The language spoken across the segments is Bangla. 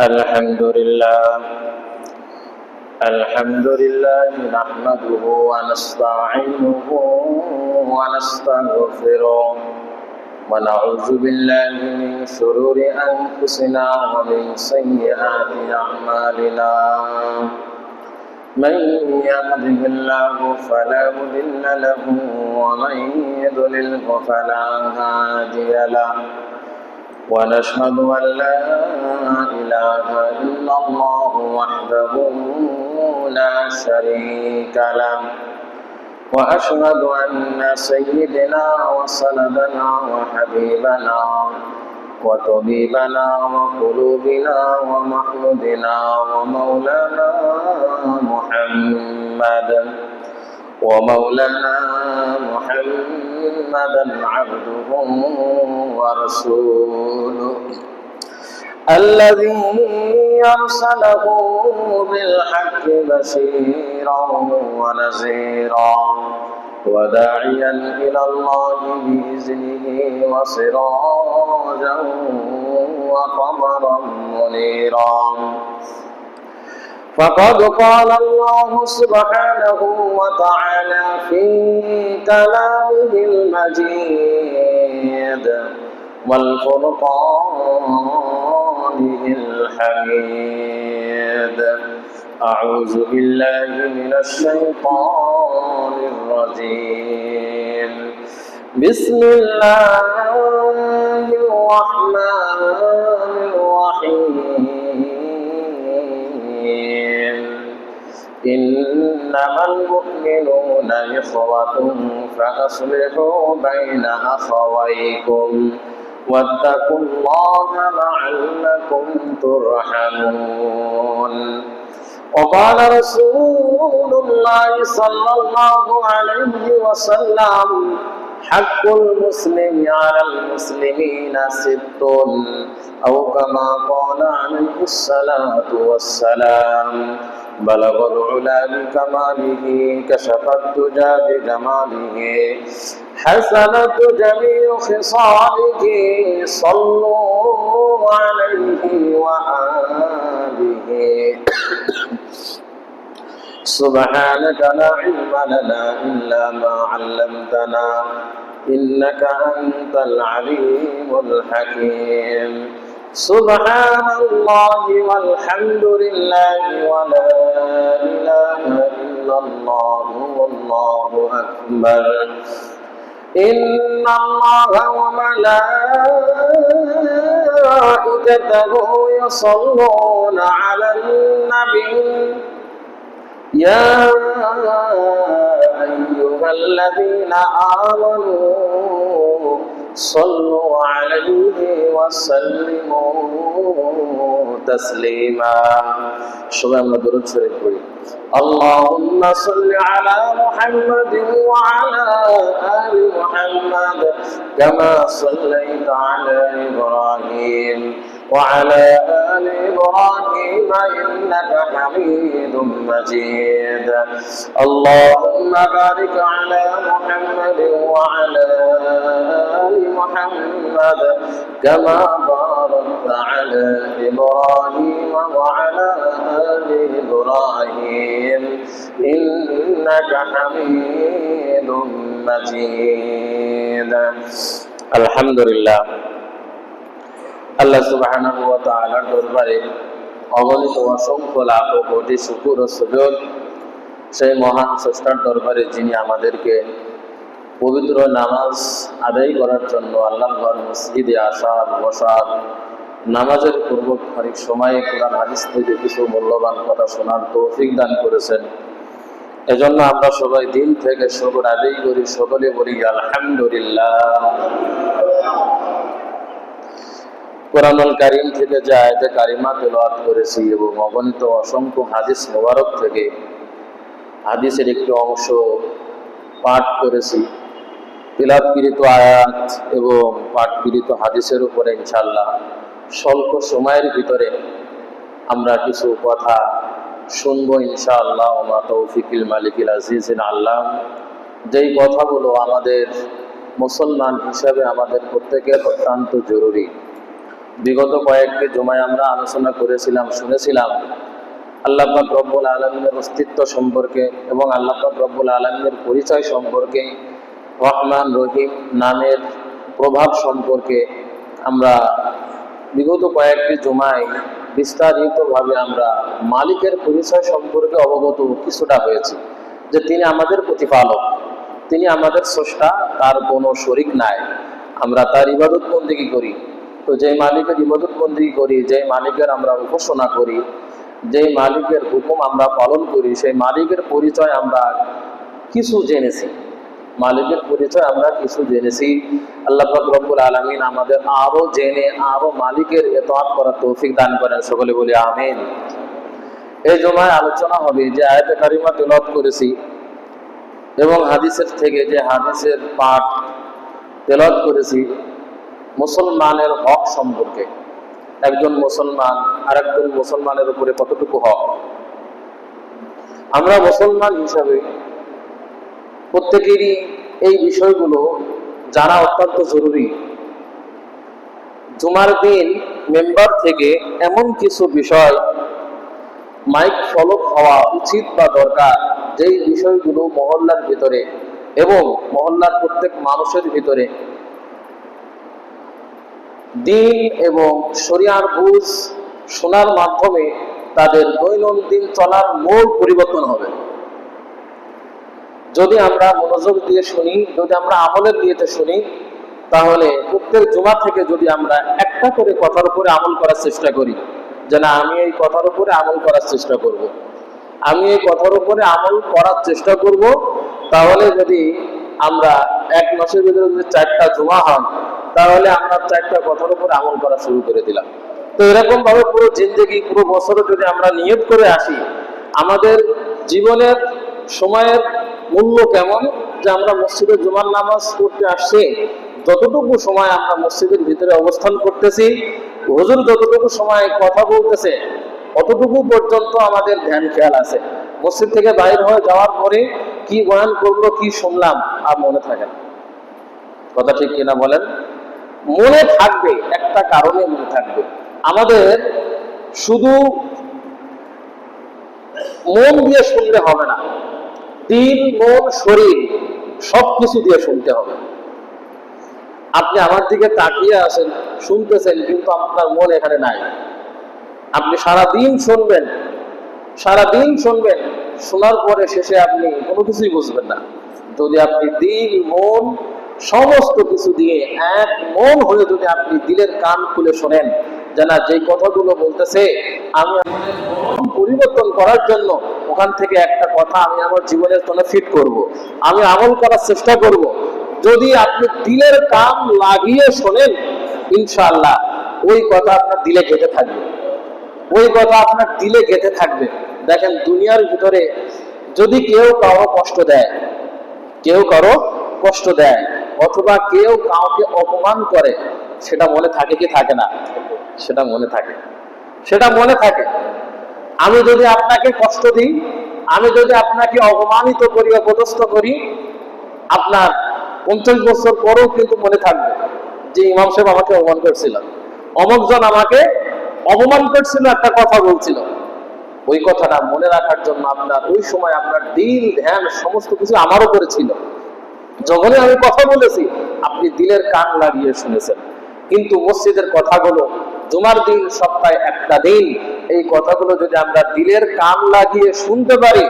الحمد لله نحمده ونستعينه ونستغفره ونعوذ بالله من شرور أنفسنا ومن سيئات أعمالنا من يهده الله فلا مضل له ومن يضلله فلا هادي له ونشهد أن لا إله إلا الله وحده لا شريك له وأشهد أن سيدنا وسندنا وحبيبنا وطبيبنا وقلوبنا ومحمودنا ومولانا محمدا عبده ورسوله الذي أرسله بالحق بشيرا ونذيرا وداعيا إلى الله بإذنه وسراجا وقمرا منيرا فقد قال الله سبحانه وتعالى في كلامه المجيد والفرقانه الحميد أعوذ بالله من الشيطان الرجيم بسم الله الرحمن الرحيم إنما المؤمنون إخوة فأصلحوا بين أخويكم واتقوا الله لعلكم ترحمون وقال رسول الله صلى الله عليه وسلم حق المسلم على المسلمين ست أو كما قال عليه الصلاة والسلام بلغ العلا بكماله كشف الدجى بجماله حسنت جميع خصاله صلوا عليه وآله سبحانك لا علم لنا إلا ما علمتنا إنك أنت العليم الحكيم سبحان الله والحمد لله ولا إله إلا الله والله أكبر إن الله وملائكته يصلون على النبي يا أيها الذين آمنوا صلوا عليه وسلموا تسليما شباب درود شريف পড়ি اللهم صل على محمد وعلى آل محمد كما صليت على إبراهيم وعلى آل إبراهيم إنك حميد مجيد اللهم بارك على محمد وعلى آل محمد كما باركت على إبراهيم وعلى آل إبراهيم إنك حميد مجيد الحمد لله আল্লাহ সুবহানাহু ওয়া তাআলার দরবারে অগণিত অসংখ্য লাখ ও কোটি শুকর ও সুজুদ সেই মহান স্রষ্টার দরবারে যিনি আমাদেরকে পবিত্র নামাজ আদায় করার জন্য আল্লাহর ঘর মসজিদে আসার বসার নামাজের পূর্ব খানিক সময়ে কোরআন হাদিস থেকে কিছু মূল্যবান কথা শোনার তৌফিক দান করেছেন। এজন্য আমরা সবাই দিল থেকে শুকর আদায় করি, সকলে বলি আলহামদুলিল্লাহ। কোরআনুল কারীম থেকে যে আয়াতে কারিমা তেলাওয়াত করেছি এবং অগণিত অসংখ্য হাদিস মোবারক থেকে হাদিসের একটি অংশ পাঠ করেছি। তিলাওয়াতকৃত আয়াত এবং পাঠকৃত হাদিসের উপরে ইনশাআল্লাহ স্বল্প সময়ের ভিতরে আমরা কিছু কথা শুনবো ইনশাআল্লাহ। ওমা তৌফিকুল মালিকুল আজিজিন আল্লাহ। যেই কথাগুলো আমাদের মুসলমান হিসাবে আমাদের প্রত্যেকের অত্যন্ত জরুরি। বিগত কয়েকটি জুমায় আমরা আলোচনা করেছিলাম, শুনেছিলাম আল্লাহ পাক রব্বুল আলামিনের অস্তিত্ব সম্পর্কে এবং আল্লাহ পাক রব্বুল আলামিনের পরিচয় সম্পর্কে, রহমান রহিম নামের প্রভাব সম্পর্কে আমরা বিগত কয়েকটি জুমায় বিস্তারিতভাবে আমরা মালিকের পরিচয় সম্পর্কে অবগত কিছুটা হয়েছি, যে তিনি আমাদের প্রতিপালক, তিনি আমাদের স্রষ্টা, তার কোনো শরীক নাই। আমরা তার ইবাদত বন্দেগী করি। তো যে মালিকের ইবাদত বন্দেগী করি, যে মালিকের আমরা উপাসনা করি, যে মালিকের হুকুম আমরা পালন করি, সেই মালিকের পরিচয় আমরা কিছু জেনেছি। মালিকের পরিচয় আমরা কিছু জেনেছি। আল্লাহ পাক রব্বুল আলামিন আমাদের আরো জেনে আরো মালিকের ইতাআত করার তৌফিক দান করেন। সকলে বলি আমিন। এই জুমায় আলোচনা হবে যে আয়াতে কারিমা তেলাওয়াত করেছি এবং হাদিসের থেকে যে হাদিসের পাঠ তেলাওয়াত করেছি, মুসলমানের হক সম্পর্কে। একজন মুসলমান আরেকজন মুসলমানের উপরে কতটুকু হক। আমরা মুসলমান হিসাবে প্রত্যেকেরই এই বিষয়গুলো জানা অত্যন্ত জরুরি। জুমার দিন মেম্বার থেকে এমন কিছু বিষয় মাইক ফলো হওয়া উচিত বা দরকার, যেই বিষয়গুলো মহল্লার ভিতরে এবং মহল্লার প্রত্যেক মানুষের ভিতরে দিন এবং শরিয়ার বুঝ শোনার মাধ্যমে তাদের দৈনন্দিন চলার মূল পরিবর্তন হবে। যদি আমরা মনোযোগ দিয়ে শুনি, যদি আমরা আমলের নিয়তে শুনি, তাহলে প্রত্যেক জুমা থেকে যদি আমরা একটা করে কথার উপরে আমল করার চেষ্টা করি, যে না আমি এই কথার উপরে আমল করার চেষ্টা করব, আমি এই কথার উপরে আমল করার চেষ্টা করব, তাহলে যদি আমরা এক মাসের ভিতরে যদি 4টা জুমা হয়, তাহলে আমরা 4টা কথার উপরে আমল করা শুরু করে দিলাম। তো এরকম ভাবে পুরো জিন্দেগি, পুরো বছরে যদি আমরা নিয়ত করে আসি, আমাদের জীবনের সময়ের মূল্য কেমন, যে আমরা মসজিদে জুমার নামাজ পড়তে আসছি, যতটুকু সময় আমরা মসজিদের ভিতরে অবস্থান করতেছি, হুজুর যতটুকু সময় কথা বলতেছে, অতটুকু পর্যন্ত আমাদের ধ্যান খেয়াল আছে। মসজিদ থেকে বাইর হয়ে যাওয়ার পরে কি বয়ান করলো, কি শুনলাম, আর মনে থাকে না। কথা ঠিক কিনা বলেন? মনে থাকবে, একটা কারণে মনে থাকবে। আমাদের শুধু মন দিয়ে শুনলে হবে না, দিল, মন, শরীর সবকিছু দিয়ে শুনতে হবে। আপনি আমার দিকে তাকিয়ে আছেন, শুনতেছেন, কিন্তু আপনার মন এখানে নাই। আপনি সারাদিন শুনবেন, সারাদিন শুনবেন, শোনার পরে শেষে আপনি কোনো কিছুই বুঝবেন না। যদি আপনি দিল, মন সমস্ত কিছু দিয়ে এক মন হয়ে যদি আপনি দিলের কান খুলে শোনেন, যে না যে কথাগুলো বলতেছে আমি আমাদের মন পরিবর্তন করার জন্য ওখান থেকে একটা কথা আমি আমার জীবনের জন্য ফিট করব, আমি আমল করার চেষ্টা করব, যদি আপনি দিলের কান লাগিয়ে শোনেন, ইনশাআল্লাহ ওই কথা আপনার দিলে গেঁথে থাকবে, ওই কথা আপনার দিলে গেঁথে থাকবে। দেখেন, দুনিয়ার ভিতরে যদি কেউ কারো কষ্ট দেয়, কেউ কারো কষ্ট দেয়, অথবা কেউ কাউকে অপমান করে, সেটা মনে থাকে কি থাকে না? সেটা মনে থাকে, সেটা মনে থাকে। আমি যদি আপনাকে কষ্ট দিই, আমি যদি আপনাকে অপমানিত করি, অপদস্থ করি, আপনার 50 বছর পরেও কিন্তু মনে থাকবে যে ইমাম সাহেব আমাকে অপমান করছিল, অমুকজন আমাকে অপমান করছিল, একটা কথা বলছিল। ওই কথাটা মনে রাখার জন্য আপনার ওই সময় আপনার দিল, ধ্যান সমস্ত কিছু আমার উপরে ছিল। যখনই আমি কথা বলেছি, আপনি দিলের কান লাগিয়ে শুনেছেন। কিন্তু মসজিদের কথাগুলো, জুমার দিন সপ্তাহে একটা দিন, এই কথাগুলো যদি আমরা দিলের কান লাগিয়ে শুনতে পারি,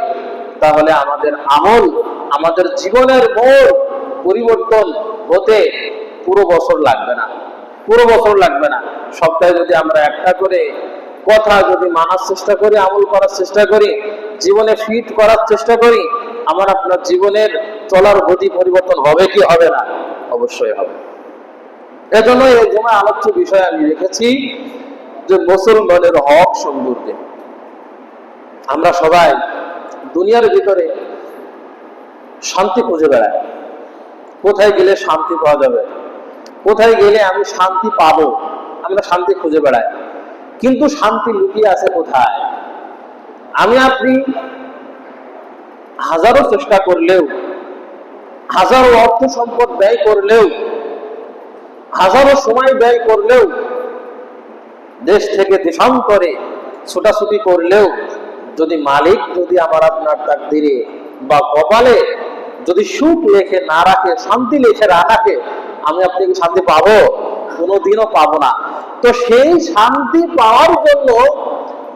তাহলে আমাদের আমল, আমাদের জীবনের মূল পরিবর্তন হতে পুরো বছর লাগবে না, পুরো বছর লাগবে না। সপ্তাহে যদি আমরা একটা করে কথা যদি মানার চেষ্টা করি, আমল করার চেষ্টা করি, জীবনে ফিট করার চেষ্টা করি, আমার আপনার জীবনের চলার গতি পরিবর্তন হবে কি হবে না? অবশ্যই হবে। এজন্য এই জন্য আলোচ্য বিষয় আমি রেখেছি যে মুসলমানের হক সম্পর্কে। আমরা সবাই দুনিয়ার ভিতরে শান্তি খুঁজে বেড়াই, কোথায় গেলে শান্তি পাওয়া যাবে, কোথায় গেলে আমি শান্তি পাবো, আমরা শান্তি খুঁজে বেড়াই। কিন্তু শান্তি লুকিয়ে আছে কোথায়? আমি আপনি হাজারো চেষ্টা করলেও, হাজারো অর্থ সম্পদ ব্যয় করলেও, হাজারো সময় ব্যয় করলেও দেশ থেকে দেশান্তরে ছোটাছুটি করলেও যদি মালিক যদি আমার আপনার তাকদিরে বা কপালে যদি সুখ লেখে না রাখে, শান্তি লেখে না রাখে, আমি আপনি কি শান্তি পাবো? কোনোদিনও পাবো না। তো সেই শান্তি পাওয়ার জন্য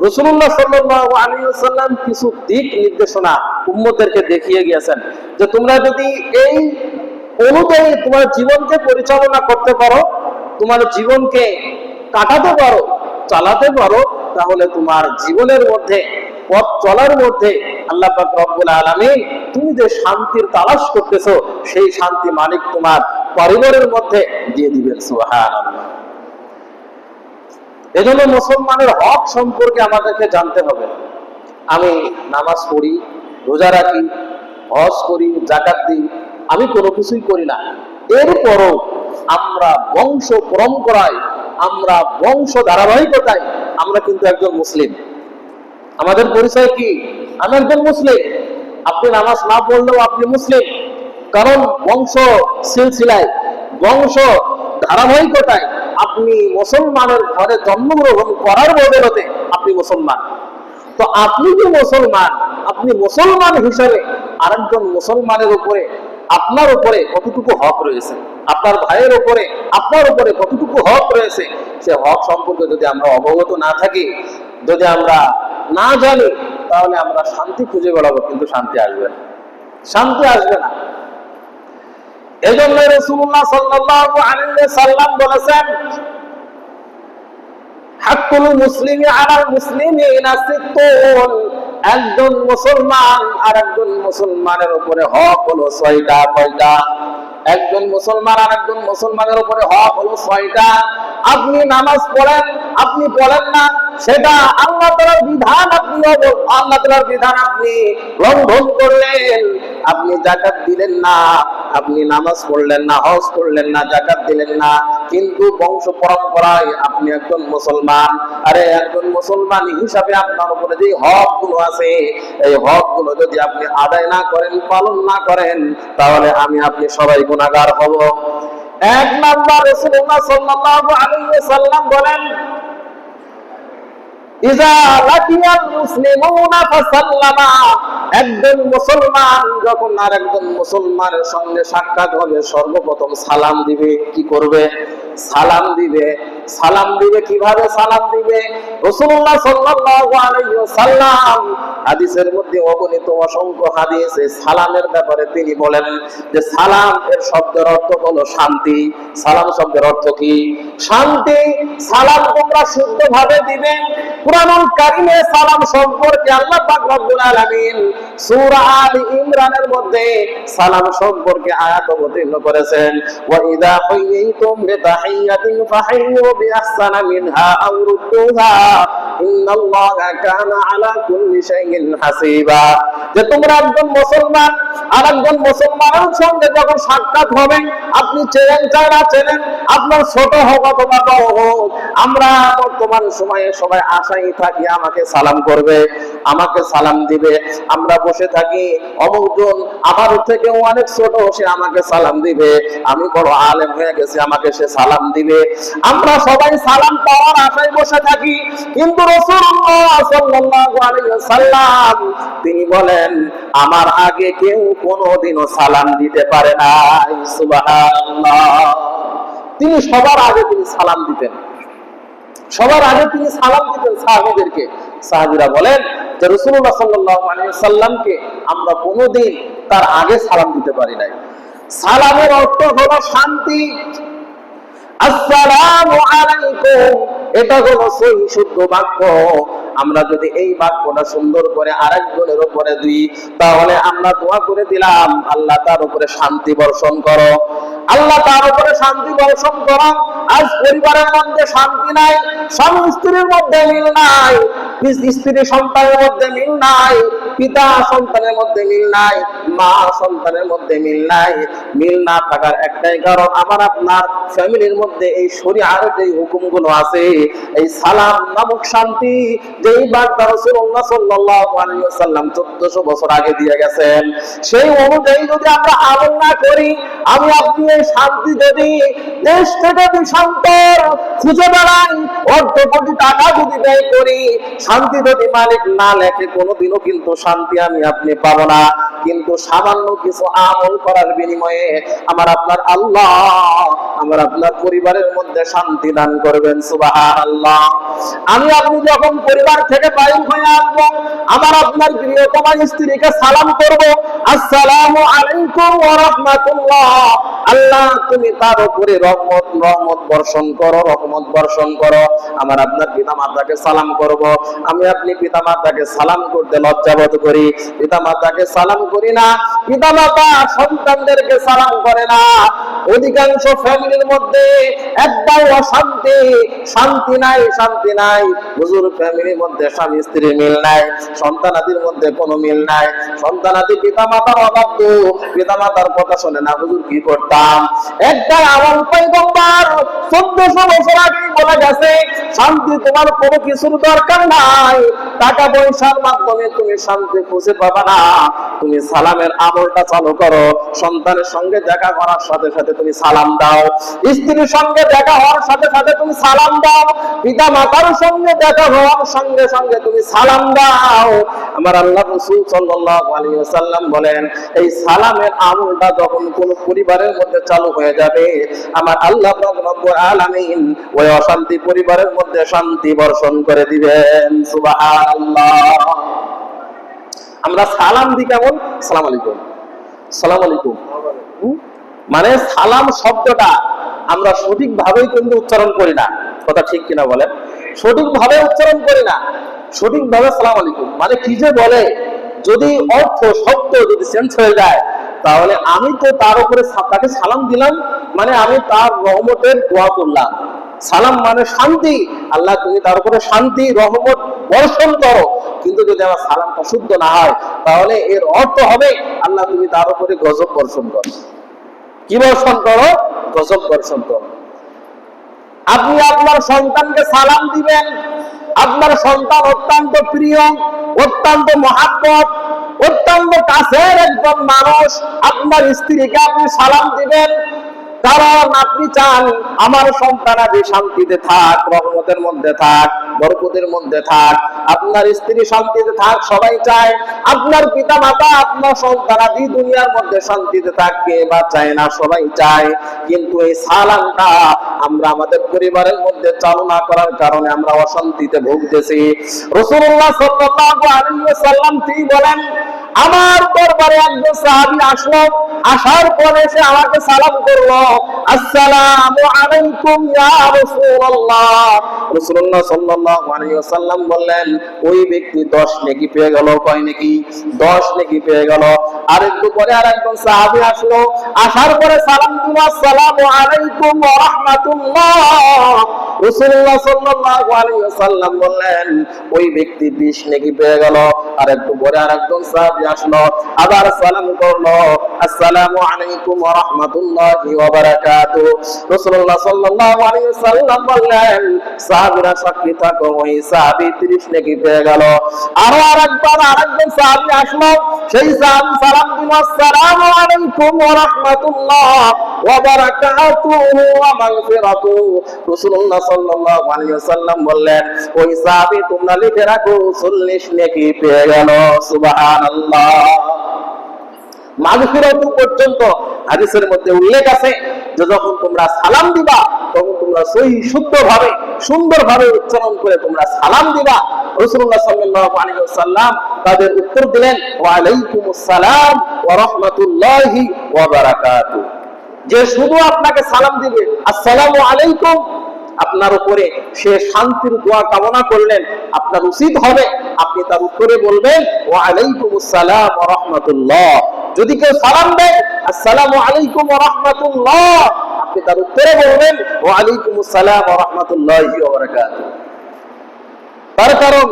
রাসূলুল্লাহ সাল্লাল্লাহু আলাইহি ওয়াসাল্লাম কিছু দিক নির্দেশনা উম্মতদেরকে দেখিয়ে গিয়েছেন যে তোমরা যদি এই অনুযায়ী তোমার জীবনকে পরিচালনা করতে পারো, তোমার জীবনকে কাটাতে পারো, চালাতে পারো, তাহলে তোমার জীবনের মধ্যে পথ চলার মধ্যে আল্লাহ পাক রব্বুল আলামিন তুমি যে শান্তির তালাশ করতেছো সেই শান্তি মালিক তোমার পরিবারের মধ্যে দিয়ে দিবেন। সুবহানাল্লাহ। এজন্য মুসলমানের হক সম্পর্কে আমাদেরকে জানতে হবে। আমি নামাজ পড়ি, রোজা রাখি, হজ করি, যাকাত দিই, আমি কোনো কিছুই করি না, এরপরও আমরা বংশ পরম্পরায়, আমরা বংশ ধারাবাহিকতায় আমরা কিন্তু একজন মুসলিম। আমাদের পরিচয় কি? আমি একজন মুসলিম। আপনি নামাজ না পড়লেও আপনি মুসলিম, কারণ বংশ সিলসিলায়, বংশ ধারাবাহিকতায় আপনি মুসলমানের ঘরে জন্মগ্রহণ করার বদৌলতে আপনি মুসলমান। তো আপনি যে মুসলমান, আপনি মুসলমান হিসেবে আরেকজন মুসলমানের উপরে, আপনার উপরে কতটুকু হক রয়েছে, আপনার ভাইয়ের উপরে, আপনার উপরে কতটুকু হক রয়েছে, সে হক সম্পর্কে যদি আমরা অবগত না থাকি, যদি আমরা না জানি, তাহলে আমরা শান্তি খুঁজে বেড়াবো, কিন্তু শান্তি আসবে না, শান্তি আসবে না। এজন্য রাসূলুল্লাহ সাল্লাল্লাহু আলাইহি ওয়াসাল্লাম বলেছেন, হাক্কুল মুসলিমি আলাল মুসলিমিনা সিত্তুন, একজন মুসলমান আর একজন মুসলমানের উপরে হক হলো 6টা। কয়টা? একজন মুসলমান আর একজন মুসলমানের উপরে হক হলো 6টা। আপনি নামাজ পড়েন, আপনি পড়েন না, সেটা আল্লাহ তাআলার বিধান, আপনি আল্লাহ তাআলার বিধান আপনি লঙ্ঘন করলেন। আপনি যাকাত দিলেন না, আপনি নামাজ পড়লেন না, হজ করলেন না, যাকাত দিলেন না, কিন্তু বংশ পরম্পরায় আপনি একজন মুসলমান। আরে একজন মুসলমান হিসাবে আপনার উপরে যে হক গুলো আছে, এই হক গুলো যদি আপনি আদায় না করেন, পালন না করেন, তাহলে আমি আপনি সবাই গুনাহগার হব। এক নাম্বার রাসূলুল্লাহ সাল্লাল্লাহু আলাইহি ওয়াসাল্লাম বলেন, ইজা লাকিয়াল মুসলিমুনা ফাসাল্লামা, একজন মুসলমান যখন আরেকজন মুসলমানের সঙ্গে সাক্ষাৎ হবে, সর্বপ্রথম সালাম দিবে। কি করবে? সালাম দিবে। সালাম দিবে কিভাবে? সালাম দিবে রাসূলুল্লাহ সাল্লাল্লাহু আলাইহি ওয়াসাল্লাম হাদিসের মধ্যে অগণিত অসংখ্য হাদিসে সালামের ব্যাপারে তিনি বলেন যে সালাম এর শব্দের অর্থ হলো শান্তি। সালাম শব্দের অর্থ কি? শান্তি। সালাম তোমরা শুদ্ধভাবে দিবে। কুরআনুল কারীমে সালাম সম্পর্কে আল্লাহ পাক রব্বুল আলামিন সূরা আলে ইমরানের মধ্যে সালাম সম্পর্কে আয়াত অবতীর্ণ করেছেন, ওয়া ইযা হুয়িতুম বিতাহিয়াতিন ফাহাইয়ু বিআহসানা মিনহা আও রুদ্দুহা ইন্নাল্লাহা কানা আলা কুল্লি শাইইন হাসিবা। যে তোমরা একজন মুসলমান আর একজন মুসলমানের সঙ্গে যখন সাক্ষাৎ হবে, আপনি চেনেন চাই না চেনেন, আপনার ছোট হোক অথবা বড় হোক, আমরা বর্তমান সময়ে সবাই আশাই থাকি আমাকে সালাম করবে, আমাকে সালাম দিবে। আমরা বসে থাকি, অমুকজন আমার থেকে অনেক ছোট, সে আমাকে সালাম দিবে, আমি বড় আলেম হয়ে গেছি, আমাকে সে সালাম দিবে। আমরা সবাই সালাম পাওয়ার আশায় বসে থাকি, কিন্তু রাসূলুল্লাহ সাল্লাল্লাহু আলাইহি ওয়াসাল্লাম তিনি বলেন, আমার আগে কেউ কোনোদিনও সালাম দিতে পারে নাই। সুবহানাল্লাহ। তিনি সবার আগে তিনি সালাম দিতেন, সবার আগে তিনি সালাম দিতেন সাহাবীদেরকে। সাহাবীরা বলেন যে রাসূলুল্লাহ সাল্লাল্লাহু আলাইহি ওয়াসাল্লামকে আমরা কোনোদিন তার আগে সালাম দিতে পারি নাই। সালামের অর্থ হলো শান্তি। আসসালামু আলাইকুম, এটা হলো সেই শুদ্ধ বাক্য। আমরা যদি এই বাক্যটা সুন্দর করে আরেকজনের উপরে দিই, তাহলে আমরা দোয়া করে দিলাম, আল্লাহ তার উপরে শান্তি বর্ষণ করো, আল্লাহ তার উপরে শান্তি বর্ষণ করো। আজ পরিবারের মধ্যে শান্তি নাই, স্বামী স্ত্রীর মধ্যে মিল নাই, স্ত্রী সন্তানের মধ্যে মিল নাই, পিতা সন্তানের মধ্যে মিল নাই, মা সন্তানের মধ্যে মিল নাই। মিল না থাকার একটাই কারণ, আমার আপনার ফ্যামিলির মধ্যে এই শরীয়তের যে হুকুমগুলো আছে, এই সালাম নামক শান্তি যেই বার্তা রাসূলুল্লাহ সাল্লাল্লাহু আলাইহি ওয়াসাল্লাম 1400 বছর আগে দিয়ে গেছেন, সেই অনুযায়ী যদি আমরা আমল না করি, আমি আপনি এই শান্তি যদি দেশ থেকে দেশান্তর খুঁজে বেড়াই, অর্ধ কোটি টাকা যদি ব্যয় করি, শান্তি যদি মালিক না লেখে, কোনোদিনও কিন্তু শান্তি আমি আপনি পাবো না। কিন্তু সামান্য কিছু আমল করার বিনিময়ে আমার আপনার আল্লাহ আমার আপনার পরিবারের মধ্যে শান্তি দান করবেন। সুবহানাল্লাহ। আমি আপনি যখন পরিবার থেকে বাইরে হয়ে আসবো, আমার আপনার প্রিয়তমা স্ত্রীকে সালাম করব, আসসালামু আলাইকুম ওয়া রাহমাতুল্লাহ। আল্লাহ তুমি তার উপরে রহমত বর্ষণ করো, রহমত বর্ষণ করো। আমার আপনার পিতা মাতাকে সালাম করব। আমি আপনি পিতা মাতাকে সালাম করতে লজ্জাবোধ করি, পিতা মাতাকে সালাম করি না, পিতা মাতা সন্তানদেরকে সালাম করে না। অধিকাংশ ফ্যামিলির মধ্যে একটাই অশান্তি, শান্তি নাই, শান্তি নাই। হুজুর ফ্যামিলির মধ্যে স্বামী স্ত্রীর মিল নাই, সন্তানাদির মধ্যে কোনো মিল নাই। সন্তানাদি পিতা মাতার অবাধ্য, পিতা মাতার কথা শোনে না। হুজুর কি করতাম? একটা আমার পয়গম্বর 1400 বছর আগে বলে গেছে, শান্তি তোমার কোনো কিছুর দরকার নাই, টাকা পয়সার মাধ্যমে তুমি শান্তি খুঁজে পাবা না। তুমি সালামের আমলটা চালু করো। সন্তানের সঙ্গে দেখা করার সাথে সাথে তুমি সালাম দাও, স্ত্রীর সঙ্গে দেখা হওয়ার সাথে সাথে তুমি সালাম দাও, পিতা মাতার সঙ্গে দেখা হওয়ার সঙ্গে সঙ্গে তুমি সালাম দাও। আমার আল্লাহ রাসূল সাল্লাল্লাহু আলাইহি ওয়াসাল্লাম বলেন, এই সালামের আমলটা যখন কোন পরিবারের মধ্যে চালু হয়ে যাবে, আমার আল্লাহ রব্বুল আলামিন ওই অশান্তি পরিবারের মধ্যে শান্তি বর্ষণ করে দিবেন। সুবহানাল্লাহ। আমরা সালাম দিই কেমন? আসসালামু আলাইকুম, আসসালামু আলাইকুম। মানে সালাম শব্দটা আমরা সঠিকভাবেই কিন্তু উচ্চারণ করি না। কথা ঠিক কিনা বলেন? সঠিকভাবে উচ্চারণ করি না। সঠিকভাবে আসসালামু আলাইকুম মানে কি যে বলে, যদি অর্থ শব্দ যদি চেঞ্জ হয়ে যায়, তাহলে আমি তো তার উপরে তাকে সালাম দিলাম, মানে আমি তার রহমতের দোয়া করলাম। সালাম মানে শান্তি, আল্লাহ তুমি তার উপরে শান্তি রহমত বর্ষণ করো। কিন্তু যদি আমার সালামটা শুদ্ধ না হয়, তাহলে এর অর্থ হবে আল্লাহ তুমি তার উপরে গজব বর্ষণ করো। কি বর্ষণ করো? গজব বর্ষণ করো। আপনি আপনার সন্তানকে সালাম দিবেন, আপনার সন্তান অত্যন্ত প্রিয়, অত্যন্ত মহাব্বত, অত্যন্ত কাছের একজন মানুষ। আপনার স্ত্রীকে আপনি সালাম দিবেন, কারণ আপনি চান আমার সন্তানাদি শান্তিতে থাক, রহমতের মধ্যে থাক, বরকতের মধ্যে থাক। আপনার স্ত্রী শান্তিতে থাক, সবাই চায়। আপনার পিতা মাতা, আপনার সন্তানাদি দুনিয়ার মধ্যে শান্তিতে থাক, কে বা চায় না? সবাই চায়। কিন্তু এই সালামটা আমরা আমাদের পরিবারের মধ্যে চালু না করার কারণে আমরা অশান্তিতে ভুগতেছি। রাসূলুল্লাহ সাল্লাল্লাহু আলাইহি ওয়াসাল্লাম তিনি বলেন, আমার দরবারে একজন সাহাবী আসলো, আসার পরে সে আমাকে সালাম করলো, আসসালামু আলাইকুম ইয়া রাসূলুল্লাহ। রাসূলুল্লাহ সাল্লাল্লাহু আলাইহি ওয়াসাল্লাম বললেন, ওই ব্যক্তি 10 নেকি পেয়ে গেল। কয় নেকি? 10 নেকি পেয়ে গেল। আর একটু পরে আরেকজন সাহাবী আসলো, আসার পরে সালাম দিল, আসসালামু আলাইকুম ওয়া রাহমাতুল্লাহ। রাসূলুল্লাহ সাল্লাল্লাহু আলাইহি ওয়াসাল্লাম বললেন, ওই ব্যক্তি 20 নেকি পেয়ে গেল। আর একটু পরে আরেকজন সাহাবী আসলো, আবার সালাম করলো, আসসালামু আলাইকুম ওয়া রাহমাতুল্লাহি ওয়া বারাকাতুহু। রাসূলুল্লাহ সাল্লাল্লাহু আলাইহি ওয়াসাল্লাম বললেন, সাহাবীরা সাক্ষী থাকো, ওই সাহাবী 30 নেকি পেয়ে গেল। আরো আরেকবার আরেকজন সাহাবী আসলো, সেই সাহাবী সালাম দিল, আসসালামু আলাইকুম ওয়া রাহমাতুল্লাহ ওয়া বারাকাতুহু ওয়া মাগফিরাতুহু। রাসূলুল্লাহ সাল্লাল্লাহু আলাইহি ওয়াসাল্লাম বললেন, ওই সাহাবী তোমরা লিখে রাখো 40 নেকি পেয়ে গেল। সুবহানাল্লাহ। মাগফিরাত পর্যন্ত হাদিসের মধ্যে উল্লেখ আছে যে যখন তোমরা সালাম দিবা, তখন তোমরা সহি শুদ্ধভাবে সুন্দরভাবে উচ্চারণ করে তোমরা সালাম দিবা। রাসূলুল্লাহ সাল্লাল্লাহু আলাইহি ওয়াসাল্লাম তাদের উত্তর দিলেন, ওয়া আলাইকুমুস সালাম ওয়া রাহমাতুল্লাহি ওয়া বারাকাতুহু। যে শুধু আপনাকে সালাম দিবে, আসসালামু আলাইকুম, আপনার উপরে সে শান্তির দোয়া কামনা করলেন, আপনার উচিত হবে আপনি তার উত্তরে বলবেন, ওয়া আলাইকুমুস সালাম ওয়া রাহমাতুল্লাহ। যদি কেউ সালাম দেয়, আসসালামু আলাইকুম ওয়া রাহমাতুল্লাহ, আপনি তার উত্তরে বলবেন, ওয়া আলাইকুমুস সালাম ওয়া রাহমাতুল্লাহি ওয়া বারাকাতুহু। তার কারণ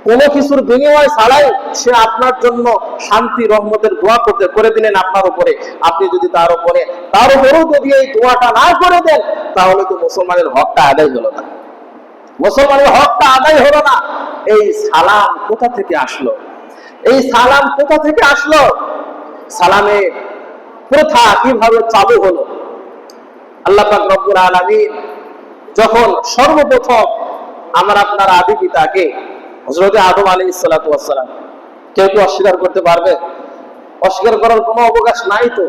কোনো কিছুর বিনিময় ছাড়াই সে আপনার জন্য শান্তি রহমতের দোয়া করে দিলেন আপনার উপরে, আপনি যদি তার উপরেও যদি এই দোয়াটা না করে দেন, তাহলে তো মুসলমানের হকটা আদায় হলো না, মুসলমানের হকটা আদায় হলো না। এই সালাম কোথা থেকে আসলো? এই সালাম কোথা থেকে আসলো? সালামের প্রথা কিভাবে চালু হলো? আল্লাহ পাক রব্বুল আলামিন যখন সর্বপ্রথম আমার আপনার আদি পিতাকে হযরত আদম আলাইহিস সালাতু ওয়াস সালাম, কেউ কি অস্বীকার করতে পারবে? অস্বীকার করার কোনো অবকাশ নাই তো,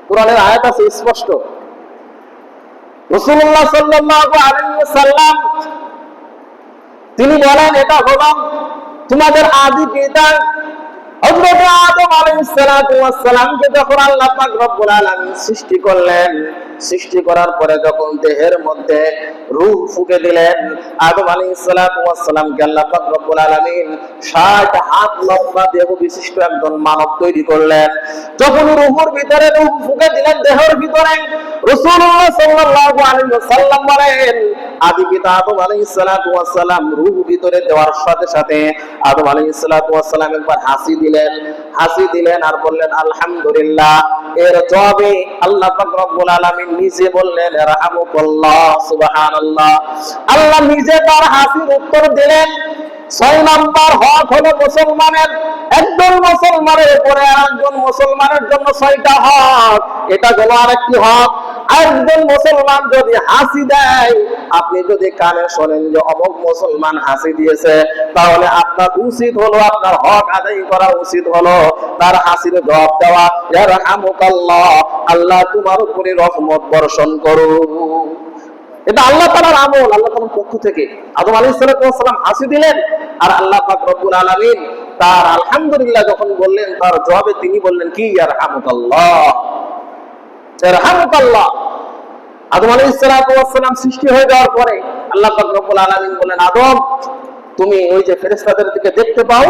কোরআনের আয়াত আছে স্পষ্ট। রাসূলুল্লাহ সাল্লাল্লাহু আলাইহি ওয়াসাল্লাম তিনি বলেন, এটা হলো তোমাদের আদি পিতা হযরত আদম আলাইহিস সালাতু ওয়াস সালামকে যখন আল্লাহ পাক রব্বুল আলামিন সৃষ্টি করলেন, সৃষ্টি করার পরে যখন দেহের মধ্যে রূহ ফুঁকে দিলেন, আদম আলাইহিস সালাতু ওয়াস সালামকে আল্লাহ পাক রব্বুল আলামিন 60 হাত লম্বা দেহ বিশিষ্ট একজন মানব তৈরি করলেন। যখন রূহের ভিতরে রূহ ফুঁকে দিলেন দেহের ভিতরে, রাসূলুল্লাহ সাল্লাল্লাহু আলাইহি ওয়াসাল্লাম বলেন, আদি পিতা আদম আলাইহিস সালাতু ওয়াস সালাম রূহ ভিতরে দেওয়ার সাথে সাথে আদম আলাইহিস সালাতু ওয়াস সালাম একবার হাসি দিলেন আর বললেন আলহামদুলিল্লাহ। এর জবাবে আল্লাহ পাক রব্বুল আলামিন নিজে বললেন ইরহামুকাল্লাহ, সুবহানাল্লাহ। আল্লাহ নিজে তার হাসির উত্তর দিলেন। 6 নাম্বার হক হলো মুসলমানের, একজন মুসলমানের উপরে আরেকজন মুসলমানের জন্য 6টা হক। এটা হলো আরেকটি হক। একজন মুসলমান যদি হাসি দেয়, আপনি যদি কানে শোনেন যে অমুক মুসলমান হাসি দিয়েছে, তাহলে আপনার উচিত হলো, আপনার হক আদায় করা উচিত হলো তার হাসির জবাব দেওয়া, ইরহামুকাল্লাহ, আল্লাহ তোমার উপরে রহমত বর্ষণ করুন। এটা আল্লাহ তাআলার আমল, আল্লাহ তাআলার পক্ষ থেকে। আদম আলাইহিস সালাম হাসি দিলেন আর আল্লাহ পাক রব্বুল আলামিন তার আলহামদুলিল্লাহ যখন বললেন, তার জবাবে তিনি বললেন কি, ইরহামুকাল্লাহ, ইরহামুকাল্লাহ। আদম আলাইহিস সালাম সৃষ্টি হয়ে যাওয়ার পরে আল্লাহ পাক রব্বুল আলামিন বলেন, আদম তুমি ওই যে ফেরেশতাদের দিকে দেখতে পাও,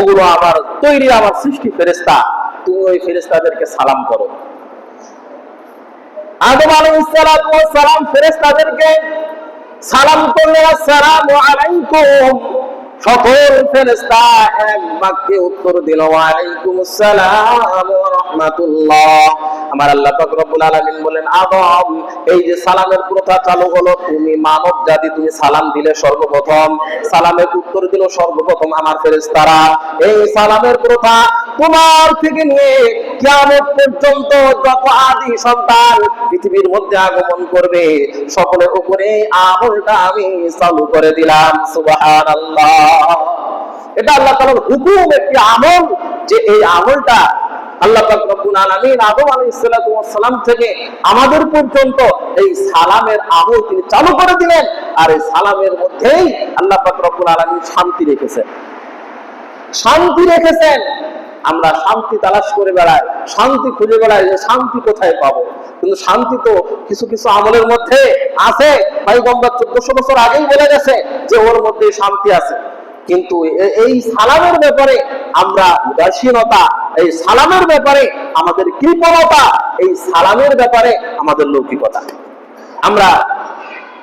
ওগুলো আমার তৈরি, আমার সৃষ্টি ফেরেশতা, তুমি ওই ফেরেশতাদেরকে সালাম করো। আদম আলাইহিস সালাম ফেরেশতাদেরকে সালাম করলেন, আসসালামু আলাইকুম। সকল ফেরেশতা এক বাক্যে উত্তর দিল, ওয়া আলাইকুমুস সালাম ওয়া রাহমাতুল্লাহ। আমার আল্লাহ পাক রব্বুল আলামিন বলেন, আদম এই যে সালামের প্রথা চালু হলো, তুমি মানব জাতি, তুমি সালাম দিলে সর্বপ্রথম, সালামের উত্তর দিল সর্বপ্রথম আমার ফেরেশতারা। এই সালামের প্রথা তোমার থেকে নিয়ে কিয়ামত পর্যন্ত যত আদি সন্তান পৃথিবীর মধ্যে আগমন করবে, সকলের উপরে আমলটা আমি চালু করে দিলাম। সুবহানাল্লাহ। এটা আল্লাহ তাআলার হুকুম, একটি আমল, যে এই আমলটা আল্লাহ পাক রব্বুল আলামিন আদম আলাইহিস সালাম থেকে আমাদের পর্যন্ত এই সালামের আমল তিনি চালু করে দিলেন। আর এই সালামের মধ্যেই আল্লাহ পাক রব্বুল আলামিন শান্তি রেখেছেন। আমরা শান্তি তালাশ করে বেড়াই, শান্তি খুঁজে বেড়াই, যে শান্তি কোথায় পাবো, কিন্তু শান্তি তো কিছু কিছু আমলের মধ্যে আছে। পয়গম্বর 1400 বছর আগেই বলে গেছে যে ওর মধ্যে শান্তি আছে। কিন্তু এই সালামের ব্যাপারে আমরা উদাসীনতা, এই সালামের ব্যাপারে আমাদের কৃপণতা, এই সালামের ব্যাপারে আমাদের লৌকিকতা। আমরা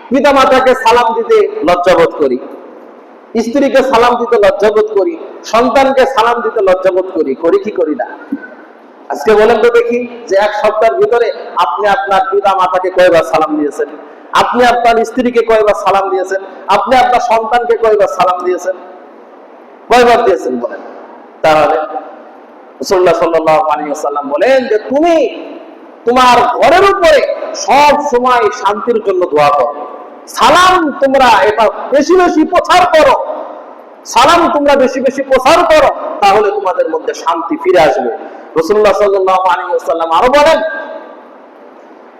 পিতা মাতাকে সালাম দিতে লজ্জাবোধ করি, স্ত্রীকে সালাম দিতে লজ্জাবোধ করি, সন্তানকে সালাম দিতে লজ্জাবোধ করি কি করি না? আজকে বলেন তো দেখি, যে এক সপ্তাহের ভিতরে আপনি আপনার পিতা মাতাকে কয়বার সালাম দিয়েছেন? আপনি আপনার স্ত্রীকে কয়বার সালাম দিয়েছেন? আপনি আপনার সন্তানকে কয়বার সালাম দিয়েছেন? কয়বার দিয়েছেন বলেন? তাহলে রাসূলুল্লাহ সাল্লাল্লাহু আলাইহি ওয়াসাল্লাম বলেন যে তুমি তোমার ঘরের উপরে সব সময় শান্তির জন্য দোয়া করো, সালাম তোমরা এটা বেশি বেশি প্রচার করো, সালাম তোমরা বেশি বেশি প্রচার করো, তাহলে তোমাদের মধ্যে শান্তি ফিরে আসবে। রাসূলুল্লাহ সাল্লাল্লাহু আলাইহি ওয়াসাল্লাম আরো বলেন,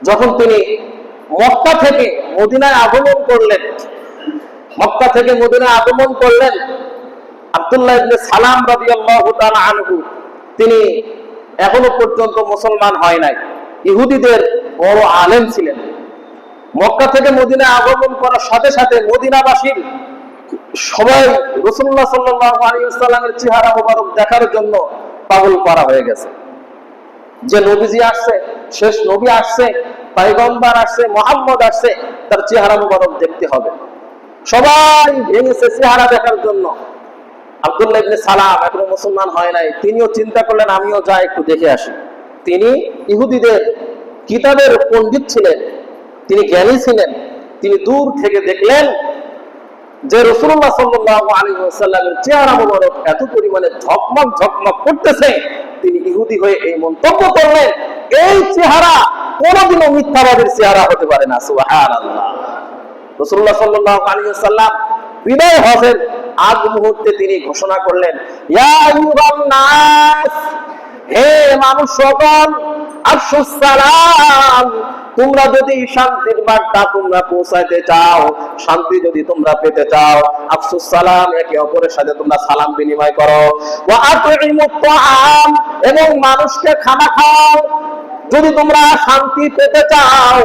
যখন তিনি মক্কা থেকে মদিনায় আগমন করলেন, আব্দুল্লাহ ইবনে সালাম রাদিয়াল্লাহু তাআলা আনহু তিনি এখনো পর্যন্ত মুসলমান হয় নাই, ইহুদিদের বড় আলেম ছিলেন। মক্কা থেকে মদিনায় আগমন করার সাথে সাথে মদিনাবাসীর সবাই রাসূলুল্লাহ সাল্লাল্লাহু আলাইহি ওয়াসাল্লামের চেহারা মোবারক দেখার জন্য পাগল করা হয়ে গেছে, যে নবীজি আসছে, শেষ নবী আসছে, পয়গম্বর আসছে, মুহাম্মদ আসছে, তার চেহারা মোবারক দেখতে হবে। সবাই ভেঙেছে চেহারা দেখার জন্য। আব্দুল্লাহ ইবনে সালাম এখনো মুসলমান হয় নাই, তিনিও চিন্তা করলেন আমিও যাই একটু দেখে আসি। তিনি ইহুদিদের কিতাবের পণ্ডিত ছিলেন, তিনি জ্ঞানী ছিলেন। তিনি দূর থেকে দেখলেন যে রাসূলুল্লাহ সাল্লাল্লাহু আলাইহি ওয়াসাল্লামের চেহারা মোবারক এত পরিমাণে ঝকমক ঝকমক করতেছে। তিনি ইহুদি হয়ে এই মন্তব্য করলেন, এই চেহারা কোনদিনও মিথ্যাবাদীর চেহারা হতে পারে না। সুবহানাল্লাহ। রাসূলুল্লাহ সাল্লাল্লাহু আলাইহি ওয়াসাল্লাম বিদায় হজের আগ মুহূর্তে তিনি ঘোষণা করলেন, ইয়া আইয়ুহান নাস, হে মানুষ সকল, আফশুস সালাম, তোমরা যদি শান্তির বার্তা তোমরা পৌঁছাইতে চাও, শান্তি যদি তোমরা পেতে চাও, আফসুস সালাম, একে অপরের সাথে তোমরা সালাম বিনিময় করো। ওয়া আতইমুত তাআম, এবং মানুষকে খানা খাও। যদি তোমরা শান্তি পেতে চাও,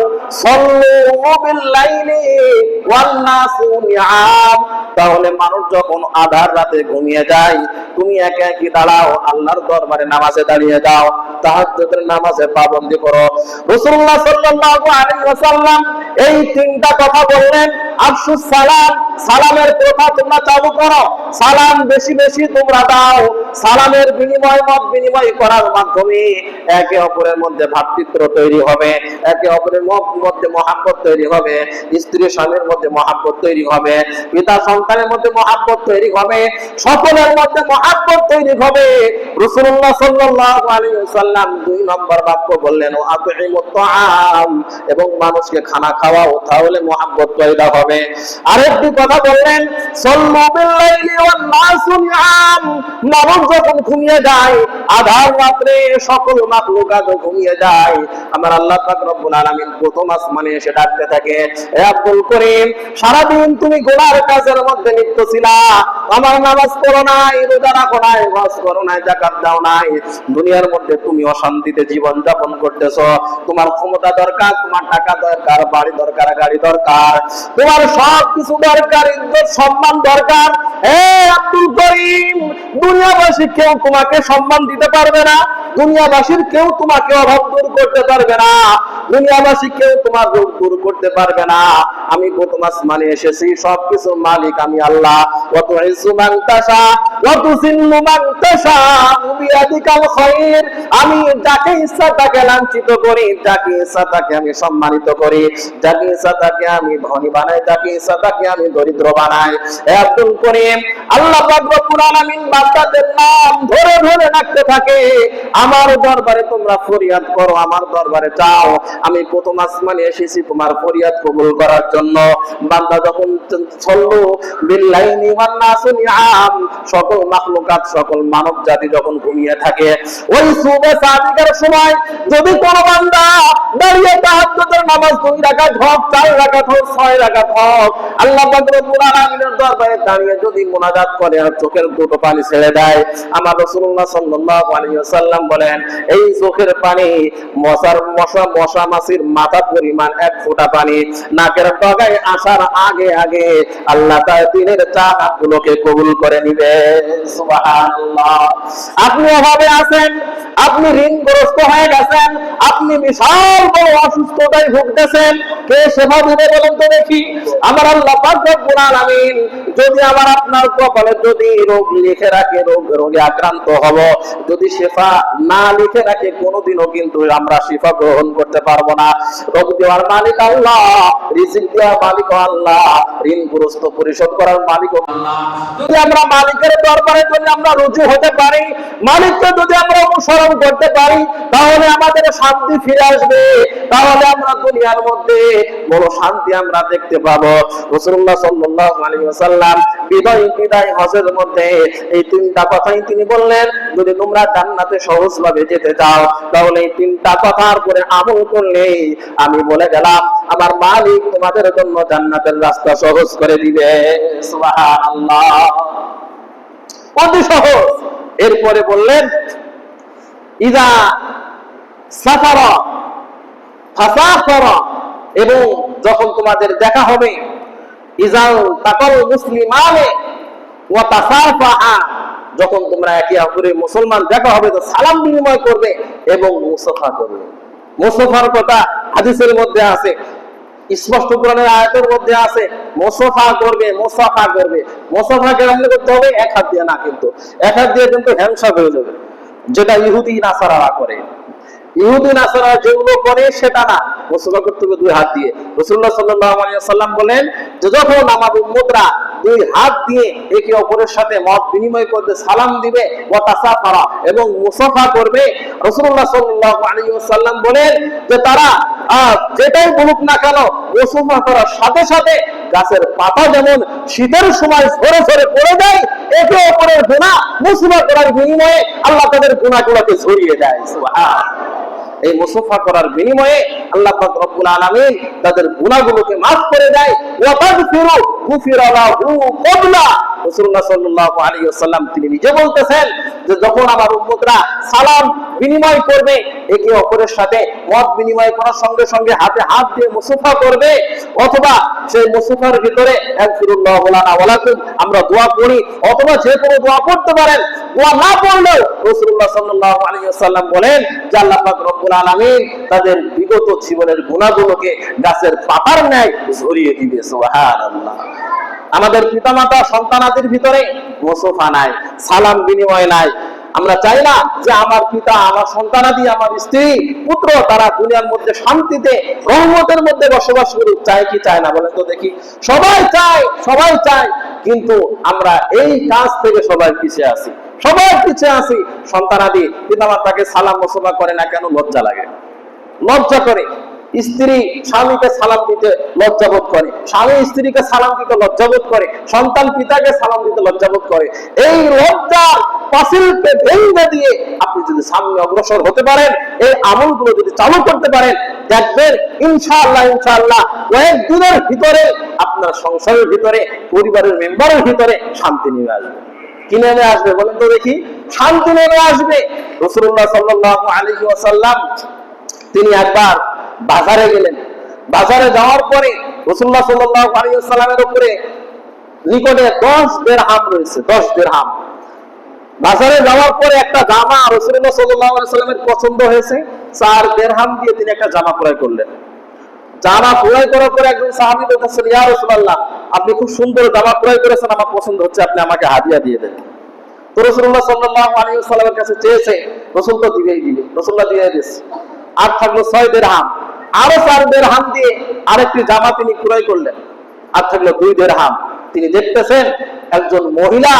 সাল্লু বিল লাইলি ওয়ান নাসু নিআম, তাহলে মানুষ যখন আধার রাতে ঘুমিয়ে যায়, তুমি একা একই দাঁড়াও, আল্লাহর দরবারে নামাজে দাঁড়িয়ে যাও, তাহাজ্জুদের নামাজে পাবন্দি করো। রাসূলুল্লাহ সাল্লাল্লাহু আলাইহি ওয়াসাল্লাম এই তিনটা কথা বললেন। আফসুস সালাম, সালামের প্রথা তোমরা চালু করো, সালাম বেশি বেশি তোমরা দাও। সালামের বিনিময় মত বিনিময় করার মাধ্যমে একে অপরের মধ্যে ভ্রাতৃত্ব তৈরি হবে, একে অপরের মধ্যে মহাব্বত তৈরি হবে, স্ত্রী স্বামীর মধ্যে মহাব্বত তৈরি হবে, পিতা সন্তানের মধ্যে মহাব্বত তৈরি হবে, সকলের মধ্যে মহাব্বত তৈরি হবে। রাসূলুল্লাহ সাল্লাল্লাহু আলাইহি ওয়াসাল্লাম 2 নম্বর বাক্য বললেন, ও আতইমুত তাআম, এবং মানুষকে খানা খাওয়াও, তাহলে মহাব্বত পয়দা হবে। আরেকটি কথা বললেন, সাল্লু বিল লাইলি ওয়ান নাসু নিআম, মানুষ যখন ঘুমিয়ে যায়, আধার রাতে সকল মাখলুকাত ঘুমিয়ে যায়, আমার আল্লাহ পাক রব্বুল আলামিন প্রথম আসমানে এসে ডাকতে থাকে, হে আব্দুল করিম, সারা দিন তুমি গুনার কাজের মধ্যে লিপ্ত ছিলা, আমার নামাজ পড়ো নাই, রোজা রাখো নাই, হজ করো নাই, যাকাত দাও নাই, দুনিয়ার মধ্যে তুমি অশান্তিতে জীবন যাপন করতেছো, তোমার ক্ষমতা দরকার, তোমার টাকা দরকার, বাড়ি দরকার, গাড়ি দরকার, তোমার সব কিছু দরকার, ইজ্জত সম্মান দরকার। হে আব্দুল করিম, দুনিয়াবাসী কেউ তোমাকে সম্মান দিতে পারবে না, দুনিয়াবাসীর কেউ তোমাকে অভাব দূর করতে পারবে না, দুনিয়াবাসী কেউ তোমার রোগ দূর করতে পারবে না। আমি প্রথম আসমানে এসেছি, সবকিছুর মালিক আমি আল্লাহ। ওয়া তুইজ্জু মান তাশা ওয়া তুযিল্লু মান তাশা বিয়াদিকাল খায়র, আমি যাকে ইচ্ছা তাকে লাঞ্ছিত করি, যাকে ইচ্ছা তাকে আমি সম্মানিত করি, যাকে ইচ্ছা তাকে আমি ধনী বানাই, যাকে ইচ্ছা তাকে আমি দরিদ্র বানাই। হে আব্দুল করিম, আল্লাহ পাক রব্বুল আলামিন বান্দাদের নাম ধরে ধরে ডাকতে থাকে, আমার দরবারে তোমরা ফরিয়াদ করো, আমার দরবারে চাও, আমি প্রথম আসমানে এসেছি তোমার ফরিয়াদ কবুল করার জন্য। বান্দা যখন সাল্লু বিল লাইলি ওয়ান নাসু নিআম, সকল মাখলুকাত, সকল মানব জাতি যখন ঘুমিয়ে থাকে, ওই সুবহে সাদিকের সময় যদি কোন বান্দা দাঁড়িয়ে তাহাজ্জুদের নামাজ 2 রাকাত হোক, 4 রাকাত হোক, 6 রাকাত হোক, আল্লাহ পাক রব্বুল আলামিনের দরবারে দাঁড়িয়ে যদি মুনাজাত করে আর চোখের দুটো পানি ছেড়ে দেয়, আমার রাসূলুল্লাহ সাল্লাল্লাহু আলাইহি ওয়াসাল্লাম বলেন, এই চোখের পানি মশা মাছির মাথা পরিমাণ 1 ফোঁটা পানি নাকের ডগায় আসার আগে আগে আল্লাহ তাআলা দিনের চাহতগুলোকে কবুল করে নিবে। সুবহানাল্লাহ। আপনি অভাবে আছেন, আপনি ঋণগ্রস্ত হয়ে গেছেন, আপনি বিশাল বড় অসুস্থতায় ভুগতেছেন, কে সেবা দিবে বলেন তো দেখি? আমার আল্লাহ পাক রব্বুল আলামিন যদি আমার আপনার কপালে যদি রোগ লিখে রাখে, রোগে আক্রান্ত হব, যদি শিফা না লিখে রাখে, কোনোদিনও কিন্তু আমরা শিফা গ্রহণ করতে পারবো না। রোগ দেওয়ার মালিক আল্লাহ, রিজিক দেওয়ার মালিক আল্লাহ, ঋণগ্রস্ত পরিশোধ করার মালিক আল্লাহ। যদি আমরা মালিকের দরবারে যদি আমরা রুজু হতে পারি, মালিককে যদি আমরা অনুসরণ করতে পারি, তাহলে আমাদের শান্তি ফিরে আসবে, তাহলে আমরা দুনিয়ার মধ্যে বড় শান্তি আমরা দেখতে পাবো। রাসূলুল্লাহ সাল্লাল্লাহু আলাইহি ওয়াসাল্লাম বিদায় হজের মধ্যে এই 3টা কথাই তিনি বললেন, যদি তোমরা জান্নাতে সহজভাবে যেতে চাও, তাহলে এই 3টা কথার উপরে আমল করলে আমি বলে গেলাম আমার মালিক তোমাদের জন্য জান্নাতের রাস্তা সহজ করে দিবে। সুবহানাল্লাহ, অতি সহজ। এরপরে বললেন, ইযা সাফারা ফাসাফারা, এবং যখন তোমাদের দেখা হবে, ইজাল তাকাল মুসলিমানে ওয়া তাসাফাহা, যখন তোমরা একে অপরের মুসলমান দেখা হবে তো সালাম বিনিময় করবে এবং মুসাফা করবে। মুসাফার কথা হাদিসের মধ্যে আছে, স্পষ্ট কোরআনের আয়াতের মধ্যে আছে মুসাফা করবে, মুসাফা করবে। মুসাফা কেমন করতে হবে? এক হাত দিয়ে না, কিন্তু এক হাত দিয়ে কিন্তু হ্যান্ডশেক হয়ে যাবে, যেটা ইহুদি নাসারারা করে। ইহুদি নাসারা যেগুলো করে সেটা না, মুসাফা করতে হবে দুই হাত দিয়ে। রাসূলুল্লাহ সাল্লাল্লাহু আলাইহি ওয়াসাল্লাম বলেন যে যখন আমার উম্মতরা দুই হাত দিয়ে একে অপরের সাথে মত বিনিময় করবে, সালাম দিবে, ওয়া তাসাফারা এবং মুসাফা করবে, রাসূলুল্লাহ সাল্লাল্লাহু আলাইহি ওয়াসাল্লাম বলেন যে তারা যেটাই বলুক না কেন, মুসাফা করার সাথে সাথে গাছের পাতা যেমন শীতের সময় ঝরে ঝরে পড়ে যায়, একে অপরের গুনাহ মুসাফা করার বিনিময়ে আল্লাহ তাদের গুনাহগুলোকে ঝরিয়ে দেয়। সুবহানাল্লাহ। এই মুসাফা করার বিনিময়ে আল্লাহ পাক রব্বুল আলামিন তাদের গুনাহগুলোকে maaf করে দেয়। ওয়া তাগফিরু গুফিরা লাহু ক্বাবলা। রাসূলুল্লাহ সাল্লাল্লাহু আলাইহি ওয়াসাল্লাম তিনি নিজে বলতেছেন যে যখন আমার উম্মতরা সালাম বিনিময় করবে, একে অপরের সাথে মত বিনিময় করার সঙ্গে সঙ্গে হাতে হাত দিয়ে মুসাফা করবে, অথবা সেই মুসাফার ভিতরে আগফিরুল্লাহু লানা ওয়া লাকুম আমরা দোয়া করি, অথবা যে কোনো দোয়া করতে পারেন, দোয়া না পড়লেও রাসূলুল্লাহ সাল্লাল্লাহু আলাইহি ওয়াসাল্লাম বলেন যে আল্লাহ পাক রব্বুল আলামিন তাদের বিগত জীবনের গুনাহগুলোকে গাছের পাতার ন্যায় ঝরিয়ে দিবে। সুবহানাল্লাহ। আমাদের পিতামাতা সন্তানাদের ভিতরে মুসাফা নাই, সালাম বিনিময় নাই। আমরা চাই না যে আমার পিতা, আমার সন্তানাদি, আমার স্ত্রী, পুত্র তারা দুনিয়ার মধ্যে শান্তিতে রহমতের মধ্যে বসবাস করুক। চাই কি চায় না বলেন তো দেখি? সবাই চায়, সবাই চায়, কিন্তু আমরা এই কাজ থেকে সবাই পিছিয়ে আছি, সবাই পিছিয়ে আছি। সন্তানাদি পিতামাতাকে সালাম মুসাফা করে না কেন? লজ্জা লাগে, লজ্জা করে। স্ত্রী স্বামীকে সালাম দিতে লজ্জাবোধ করে, স্বামী স্ত্রীকে সালাম দিতে লজ্জাবোধ করে, সন্তান পিতাকে সালাম দিতে লজ্জাবোধ করে। এই লজ্জার পাঁচিলকে ভেঙে দিয়ে আপনি যদি সামনে অগ্রসর হতে পারেন, এই আমলগুলো যদি চালু করতে পারেন, দেখবেন ইনশাআল্লাহ ইনশাআল্লাহ কয়েকদিনের ভিতরে আপনার সংসারের ভিতরে, পরিবারের মেম্বারের ভিতরে শান্তি নেমে আসবে। কি নেমে আসবে বলেন তো দেখি? শান্তি নেমে আসবে। রাসূলুল্লাহ সাল্লাল্লাহু আলাইহি ওয়াসাল্লাম তিনি একবার বাজারে গেলেন। বাজারে যাওয়ার পরে রাসূলুল্লাহ সাল্লাল্লাহু আলাইহি ওয়াসাল্লামের উপরে নিকটে 10 দিরহাম রয়েছে, 10 দিরহাম। বাজারে যাওয়ার পরে একটা জামা রাসূলুল্লাহ সাল্লাল্লাহু আলাইহি ওয়াসাল্লামের পছন্দ হয়েছে, 4 দিরহাম দিয়ে তিনি একটা জামা ক্রয় করলেন। জামা ক্রয় করার পরে একজন সাহাবী বলতেছেন, ইয়া রাসূলুল্লাহ, আপনি খুব সুন্দর জামা ক্রয় করেছেন, আমার পছন্দ হচ্ছে, আপনি আমাকে হাদিয়া দিয়ে দেন। তো রাসূলুল্লাহ সাল্লাল্লাহু আলাইহি ওয়াসাল্লামের কাছে চেয়েছে, রাসূল তো দিবেই দিবে, রাসূলুল্লাহ দিয়ে দিয়েছে। আর থাকলো 6 দিরহাম, আরো 4 দিরহাম দিয়ে আরেকটি জামা তিনি ক্রয় করলেন। আর থাকলো 2 দিরহাম। তিনি দেখতেছেন একজন মহিলা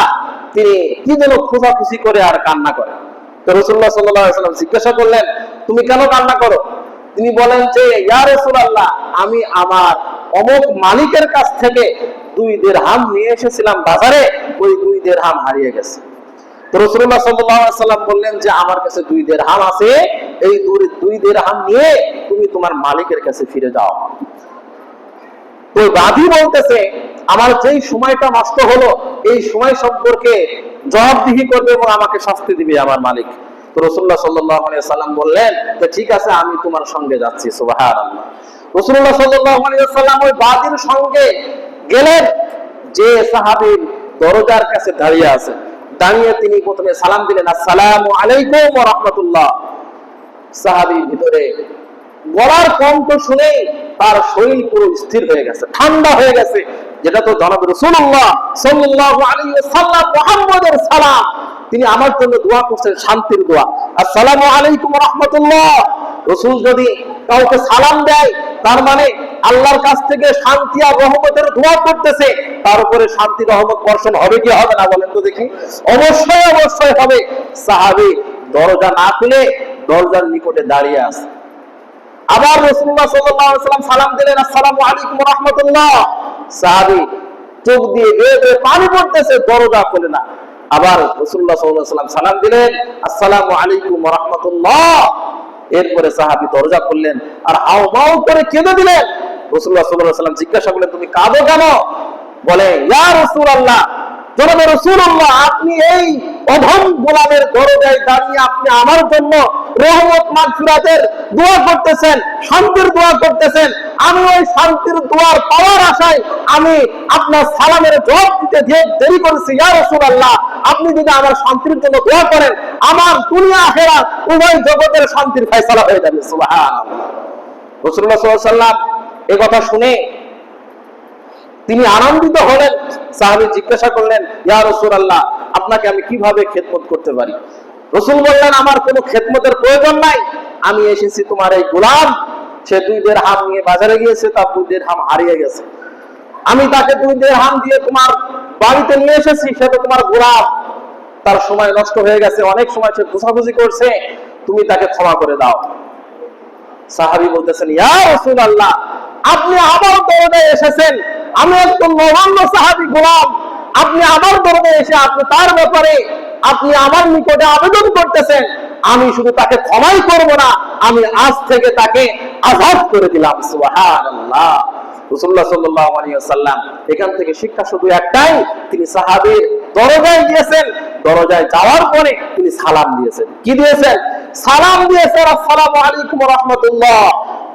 তিনি কি যেন খোঁজাখুঁজি করে আর কান্না করে। তো রাসূলুল্লাহ সাল্লাল্লাহু আলাইহি ওয়াসাল্লাম জিজ্ঞাসা করলেন, তুমি কেন কান্না করো? তিনি বলেন যে, ইয়া রাসূলুল্লাহ, আমি আমার অমুক মালিকের কাছ থেকে 2 দিরহাম নিয়ে এসেছিলাম বাজারে, ওই 2 দিরহাম হারিয়ে গেছে। তো রাসূলুল্লাহ সাল্লাল্লাহু আলাইহি ওয়াসাল্লাম বললেন যে আমার কাছে 2 দিরহাম আছে, এই 2 দিরহাম নিয়ে তুমি তোমার মালিকের কাছে ফিরে যাও। তো বাদী বলতেছে, আমার যেই সময়টা নষ্ট হলো, এই সময় সম্পর্কে জবাবদিহি করবে এবং আমাকে শাস্তি দিবে আমার মালিক। তো রাসূলুল্লাহ সাল্লাল্লাহু আলাইহি ওয়াসাল্লাম বললেন যে ঠিক আছে, আমি তোমার সঙ্গে যাচ্ছি। সুবহানাল্লাহ। রাসূলুল্লাহ সাল্লাল্লাহু আলাইহি ওয়াসাল্লাম ওই বাদীর সঙ্গে গেলেন। যে সাহাবী দরজার কাছে দাঁড়িয়ে আছে, দাঁড়িয়ে তিনি প্রথমে সালাম দিলেন, আসসালামু আলাইকুম ওয়া রাহমাতুল্লাহ। সাহাবী ভিতরে গলার কণ্ঠ শুনে তার শরীর পুরো স্থির হয়ে গেছে, ঠান্ডা হয়ে গেছে, যেটা তো জনাব রাসূলুল্লাহ সাল্লাল্লাহু আলাইহি ওয়াসাল্লাম মুহাম্মদের সালাম। তিনি আমার জন্য দোয়া করছেন, শান্তির দোয়া, আসসালামু আলাইকুম ওয়া রাহমাতুল্লাহ। রাসূল যদি কাউকে সালাম দেয়, তার মানে আল্লাহর কাছ থেকে শান্তি আর রহমতের দোয়া করতেছে, তার উপরে শান্তি রহমত বর্ষণ হবে কি হবে না বলেন তো দেখি? অবশ্যই অবশ্যই হবে। সাহাবী দরজা না খুলে দরজার নিকটে দাঁড়িয়ে আছে। আবার রাসূলুল্লাহ সাল্লাল্লাহু আলাইহি ওয়াসাল্লাম সালাম দিলেন, আসসালামু আলাইকুম ওয়া রাহমাতুল্লাহ। সাহাবী চোখ দিয়ে বেয়ে বেয়ে পানি পড়তেছে, দরজা খোলে না। আবার রাসূলুল্লাহ সাল্লাল্লাহু আলাইহি ওয়াসাল্লাম সালাম দিলেন, আসসালামু আলাইকুম ওয়া রাহমাতুল্লাহ। এরপরে সাহাবী দরজা খুললেন আর হাউমাউ করে কেঁদে দিলেন। রাসূলুল্লাহ সাল্লাল্লাহু আলাইহি ওয়াসাল্লাম জিজ্ঞাসা করলেন, তুমি কাঁদো কেন? বলে, ইয়া রাসূলুল্লাহ, জনাব রাসূলুল্লাহ, আপনি এই অধম গোলামের দরজায় দাঁড়িয়ে আপনি আমার জন্য রহমত মাগফিরাতের দোয়া করতেছেন, শান্তির দোয়া করতেছেন। আমি ওই শান্তির দোয়ার পাওয়ার আশায় আমি আপনার সালামের জবাব দিতে দেরি করেছি। ইয়া রাসূলুল্লাহ, আপনি যদি আমার শান্তির জন্য দোয়া করেন, আমার দুনিয়া আখিরাত উভয় জগতের শান্তির ফয়সালা হয়ে যাবে। সুবহানাল্লাহ। রাসূলুল্লাহ সাল্লাল্লাহু আলাইহি ওয়াসাল্লাম এ কথা শুনে তিনি আনন্দিত হলেন। সাহাবী জিজ্ঞাসা করলেন, ইয়া রাসূলুল্লাহ, আপনাকে আমি কিভাবে খেদমত করতে পারি? রাসূল বললেন, আমার কোনো খেদমতের প্রয়োজন নাই, আমি এসেছি তোমার এই গোলাম, সে 2 দিরহাম নিয়ে বাজারে গিয়েছে, তার 2 দিরহাম হারিয়ে গেছে, আমি তাকে 2 দিরহাম দিয়ে তোমার বাড়িতে নিয়ে এসেছি, সে তো তোমার গোলাম, তার সময় নষ্ট হয়ে গেছে, অনেক সময় সে খোঁজাখুঁজি করছে, তুমি তাকে ক্ষমা করে দাও। সাহাবী বলতেছেন, ইয়া রাসূলুল্লাহ, আপনি আমার দরবারে এসেছেন, আমি একজন নগণ্য সাহাবী গোলাম, আপনি আমার দরবারে এসে আপনি তার ব্যাপারে আপনি আমার নিকটে আবেদন করতেছেন, আমি শুধু তাকে ক্ষমাই করব না, আমি আজ থেকে তাকে আযাদ করে দিলাম। সুবহানাল্লাহ। রাসূলুল্লাহ সাল্লাল্লাহু আলাইহি ওয়াসাল্লাম এখান থেকে শিক্ষা শুধু একটাই, তিনি সাহাবীর দরজায় গিয়েছেন, দরজায় যাওয়ার পরে তিনি সালাম দিয়েছেন। কি দিয়েছেন? সালাম দিয়েছেন, আসসালামু আলাইকুম ওয়া রাহমাতুল্লাহ।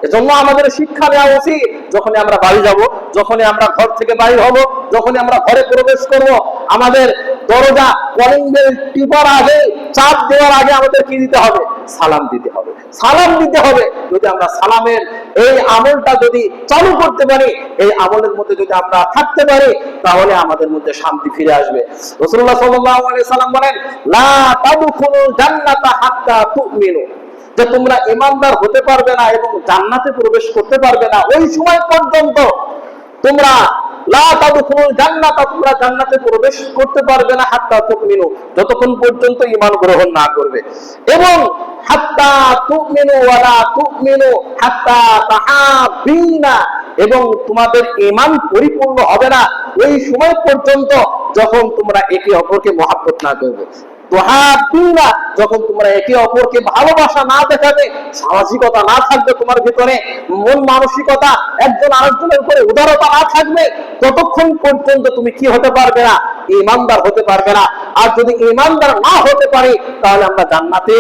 এজন্য আমাদের শিক্ষা নেওয়া উচিত, যখনই আমরা বাড়ি যাব, যখনই আমরা ঘর থেকে বাইরে হব, যখনই আমরা ঘরে প্রবেশ করব, আমাদের দরজা কলিং বেল টিপার আগে, চাপ দেওয়ার আগে আমাদের কি দিতে হবে? সালাম দিতে হবে। সালাম দিতে হবে। যদি আমরা সালামের এই আমলটা যদি চালু করতে পারি, এই আমলের মধ্যে যদি আমরা থাকতে পারি, তাহলে আমাদের মধ্যে শান্তি ফিরে আসবে। রাসূলুল্লাহ সাল্লাল্লাহু আলাইহি সাল্লাম বলেন, লা তাদখুলুল জান্নাতা হাত্তা তুমিনু, যে তোমরা ঈমানদার হতে পারবে না এবং জান্নাতে প্রবেশ করতে পারবে না ওই সময় পর্যন্ত তোমরা লা তাদখুলুল জান্নাতা, তোমরা জান্নাতে প্রবেশ করতে পারবে না হাত্তা তুমিনু, যতক্ষণ পর্যন্ত ঈমান গ্রহণ না করবে, এবং হাত্তা তুমিনু ওয়া লা তুমিনু হাত্তা তাহাবিনা, এবং তোমাদের ঈমান পরিপূর্ণ হবে না ওই সময় পর্যন্ত যখন তোমরা একে অপরকে মহব্বত না করবে। তুহাব্বিনা, যখন তোমরা একে অপরকে ভালোবাসা না দেখাবে, সামাজিকতা না থাকবে তোমার ভিতরে, মন মানসিকতা একজন আরেকজনের উপরে উদারতা না থাকবে, ততক্ষণ পর্যন্ত তুমি কি হতে পারবে না? ঈমানদার হতে পারবে না। আর যদি ঈমানদার না হতে পারি, তাহলে আমরা জান্নাতে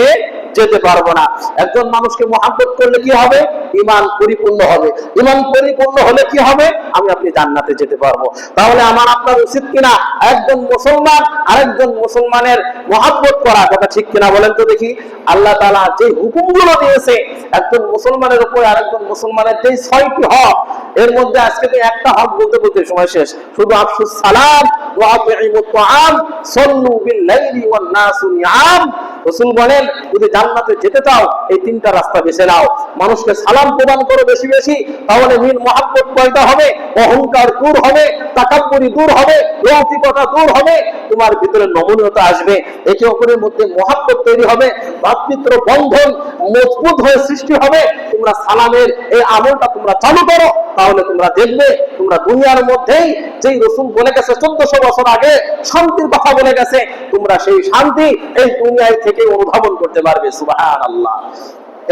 যেতে পারবো না। একজন মানুষকে মহব্বত করলে কি হবে? ঈমান পরিপূর্ণ হবে। ঈমান পরিপূর্ণ হলে কি হবে? আমি আপনি জান্নাতে যেতে পারবো। তাহলে আমার আপনার উচিত কিনা একজন মুসলমান আরেকজন মুসলমানের মহব্বত করা? কথা ঠিক কিনা বলেন তো দেখি। আল্লাহ তাআলা যে হুকুমগুলো দিয়েছে একজন মুসলমানের উপরে আরেকজন মুসলমানের যে 6টি হক, এর মধ্যে আজকে তো একটা হক বলতে বলতে সময় শেষ, শুধু আফসুস সালাম ওয়া আতিমুত তাআম সাল্লু বিল লাইলি ওয়ান নাসু নিয়াম। রাসূল বলেন, যদি জান্নাতে যেতে চাও এই 3টা রাস্তা বেছে নাও। মানুষকে সালাম প্রদান করো বেশি বেশি, তাহলে মিল মহব্বত পয়দা হবে, অহংকার দূর হবে, তাকাব্বুরি দূর হবে, লৌকিকতা দূর হবে, তোমার ভিতরে নমনীয়তা আসবে, একে অপরের মধ্যে মহব্বত তৈরি হবে, ভ্রাতৃত্ব বন্ধন মজবুত হয়ে সৃষ্টি হবে। তোমরা সালামের এই আমলটা তোমরা চালু করো, তাহলে তোমরা দেখবে তোমরা দুনিয়ার মধ্যেই যেই রাসূল বলে গেছে 1400 বছর আগে শান্তির কথা বলে গেছে, তোমরা সেই শান্তি এই দুনিয়ায় থেকে অনুধাবন করতে পারবে। সুবহানাল্লাহ।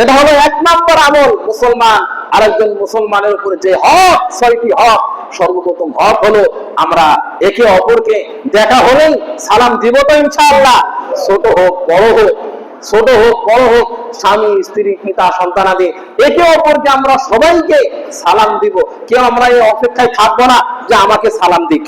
এটা হলো 1 নম্বর আমল। মুসলমান আরেকজন মুসলমানের উপরে যে হক, 6টি হক, সর্বপ্রথম হক হলো আমরা একে অপরকে দেখা হলেই সালাম দিব তো ইনশাআল্লাহ, ছোট হোক বড় হোক, ছোট হোক বড় হোক, স্বামী স্ত্রী পিতা সন্তানাদি, একে অপরকে আমরা সবাইকে সালাম দিব। কেউ আমরা এই অপেক্ষায় থাকবো না যে আমাকে সালাম দিক,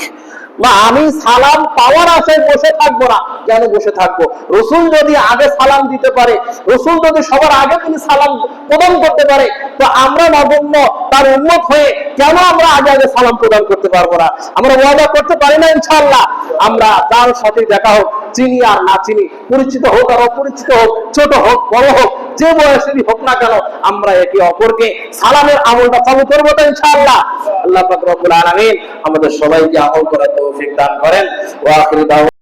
বা আমি সালাম পাওয়ার আশায় বসে থাকবো না। কেন বসে থাকবো? রাসূল যদি আগে সালাম দিতে পারে, রাসূল যদি সবার আগে তিনি সালাম প্রদান করতে পারে, তো আমরা নগণ্য তার উম্মত হয়ে কেন আমরা আগে আগে সালাম প্রদান করতে পারবো না? আমরা ওয়াদা করতে পারি না ইনশাআল্লাহ, আমরা তার সাথে দেখা হোক, চিনি আর না চিনি, পরিচিত হোক আর অপরিচিত হোক, ছোট হোক বড় হোক, যে বয়সেরই হোক না কেন, আমরা একে অপরকে সালামের আমলটা চালু করবো তো ইনশাআল্লাহ। আল্লাহ পাক রব্বুল আলামিন আমাদের সবাইকে আমল করার তৌফিক দান করেন। ওয়া আখিরু দাওয়ানা